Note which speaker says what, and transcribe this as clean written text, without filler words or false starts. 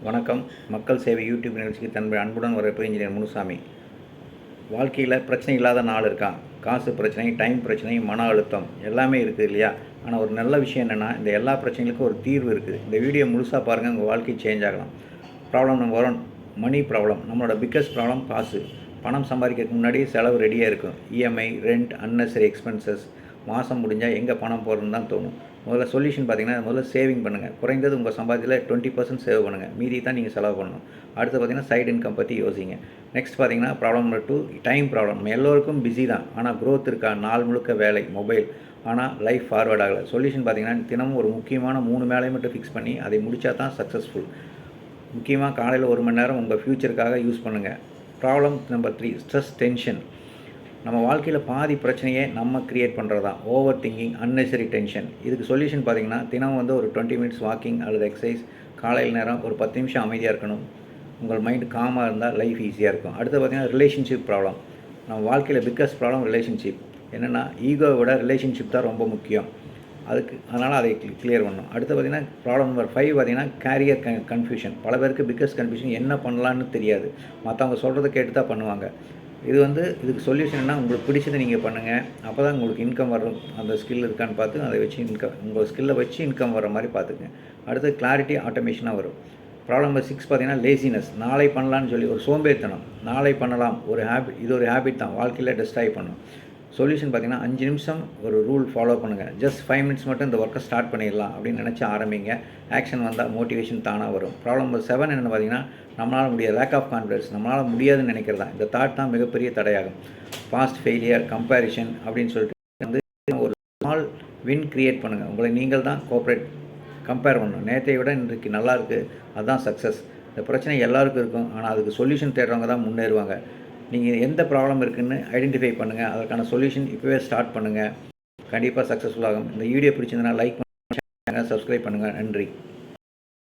Speaker 1: வணக்கம். மக்கள் சேவை யூடியூப் நிகழ்ச்சிக்கு தன்னுடைய அன்புடன் வரவேற்பு இன்ஜினியர் முனுசாமி. வாழ்க்கையில் பிரச்சனை இல்லாத நாள் இருக்கா? காசு பிரச்சனை, டைம் பிரச்சனை, மன அழுத்தம் எல்லாமே இருக்குது இல்லையா? ஆனால் ஒரு நல்ல விஷயம் என்னென்னா, இந்த எல்லா பிரச்சனைகளுக்கும் ஒரு தீர்வு இருக்குது. இந்த வீடியோ முழுசாக பாருங்கள், உங்கள் வாழ்க்கை சேஞ்ச் ஆகலாம். Problem number 1, money problem. நம்மளோட பிக்கஸ்ட் ப்ராப்ளம் காசு. பணம் சம்பாதிக்கிறதுக்கு முன்னாடியே செலவு ரெடியாக இருக்கும். EMI, rent, unnecessary expenses. மாதம் முடிஞ்சால் எங்கே பணம் போகிறதுன்னு தான் தோணும். முதல்ல சொல்யூஷன் பார்த்தீங்கன்னா, முதல்ல சேவிங் பண்ணுங்கள். குறைந்தது உங்கள் சம்பாதியத்தில் 20% சேவ் பண்ணுங்கள். மீதி தான் நீங்கள் செலவு பண்ணணும். அடுத்து பார்த்தீங்கன்னா, சைடு இன்கம் பற்றி யோசிங்க. நெக்ஸ்ட் பார்த்தீங்கன்னா, ப்ராப்ளம் நம்பர் 2, டைம் ப்ராப்ளம். நம்ம எல்லோருக்கும் பிஸி தான், ஆனால் க்ரோத் இருக்கா? நாள் முழுக்க வேலை, மொபைல், ஆனால் லைஃப் ஃபார்வர்ட் ஆகலை. சொல்யூஷன் பார்த்தீங்கன்னா, தினமும் ஒரு முக்கியமான 3 வேலையை மட்டும் ஃபிக்ஸ் பண்ணி அதை முடித்தா தான் சக்ஸஸ்ஃபுல். முக்கியமாக காலையில் 1 மணி நேரம் உங்கள் ஃப்யூச்சருக்காக யூஸ் பண்ணுங்கள். Problem number 3, stress, tension. நம்ம வாழ்க்கையில் பாதி பிரச்சனையே நம்ம க்ரியேட் பண்ணுறது தான். Over thinking, unnecessary tension. இதுக்கு சொல்யூஷன் பார்த்தீங்கன்னா, தினம் ஒரு 20 மினிட்ஸ் வாக்கிங் அல்லது எக்ஸசைஸ். காலையில் நேரம் ஒரு 10 நிமிஷம் அமைதியாக இருக்கணும். உங்கள் மைண்டு காமாக இருந்தால் லைஃப் ஈஸியாக இருக்கும். அடுத்து பார்த்தீங்கன்னா, ரிலேஷன்ஷிப் ப்ராப்ளம். நம்ம வாழ்க்கையில் பிக்கஸ்ட் ப்ராப்ளம் ரிலேஷன்ஷிப். என்னென்னா, ஈகோவை விட ரிலேஷன்ஷிப் தான் ரொம்ப முக்கியம். அதனால் அதை கிளியர் பண்ணணும். அடுத்து பார்த்திங்கன்னா, ப்ராப்ளம் நம்பர் 5 பார்த்திங்கன்னா, கேரியர் கன்ஃபியூஷன். பல பேருக்கு பிக்கஸ்ட் கன்ஃபியூஷன் என்ன பண்ணலான்னு தெரியாது. மற்றவங்க சொல்கிறத கேட்டு தான் பண்ணுவாங்க. இதுக்கு சொல்யூஷன் என்ன? உங்களுக்கு பிடிச்சதை நீங்கள் பண்ணுங்கள். அப்போ தான் உங்களுக்கு இன்கம் வரும். அந்த ஸ்கில் இருக்கான்னு பார்த்து அதை வச்சு உங்கள் ஸ்கில்லை வச்சு இன்கம் வர மாதிரி பார்த்துக்குங்க. அடுத்து கிளாரிட்டி, ஆட்டோமேஷனாக வரும். ப்ராப்ளம் நம்பர் 6 பார்த்திங்கன்னா, லேசினஸ். நாளை பண்ணலான்னு சொல்லி ஒரு சோம்பேறித்தனம். நாளை பண்ணலாம் ஒரு ஹேபிட். இது ஒரு ஹேபிட் தான் வாழ்க்கையில் டெஸ்ட்ராய் பண்ணும். சொல்யூஷன் பார்த்திங்கன்னா, 5 நிமிஷம் ஒரு ரூல் ஃபாலோ பண்ணுங்கள். ஜஸ்ட் 5 மினிட்ஸ் மட்டும் இந்த ஒர்க்கை ஸ்டார்ட் பண்ணிடலாம் அப்படின்னு நினச்சி ஆரம்பிங்க. ஆக்ஷன் வந்தால் மோட்டிவேஷன் தானாக வரும். ப்ராப்ளம் நம்பர் 7 என்னென்னு பார்த்திங்கன்னா, நம்மளால் முடியாது. Lack of confidence. நம்மளால் முடியாதுன்னு நினைக்கிறது தான். இந்த தாட் தான் மிகப்பெரிய தடையாகும். பாஸ்ட் ஃபெயிலியர், கம்பேரிஷன் அப்படின்னு சொல்லிட்டு வந்து ஒரு ஸ்மால் வின் க்ரியேட் பண்ணுங்கள். உங்களை நீங்கள் தான் கம்பேர் பண்ணணும். நேற்றை விட இன்றைக்கு நல்லா இருக்குது, அதுதான் சக்ஸஸ். இந்த பிரச்சனை எல்லாருக்கும் இருக்கும், ஆனால் அதுக்கு சொல்யூஷன் தேடுறவங்க தான் முன்னேறுவாங்க. நீங்கள் எந்த ப்ராப்ளம் இருக்குதுன்னு ஐடென்டிஃபை பண்ணுங்கள். அதற்கான சொல்யூஷன் இப்போவே ஸ்டார்ட் பண்ணுங்கள். கண்டிப்பாக சக்ஸஸ்ஃபுல் ஆகும். இந்த வீடியோ பிடிச்சிருந்தனா லைக் பண்ணுங்கள், சப்ஸ்கிரைப் பண்ணுங்கள். நன்றி.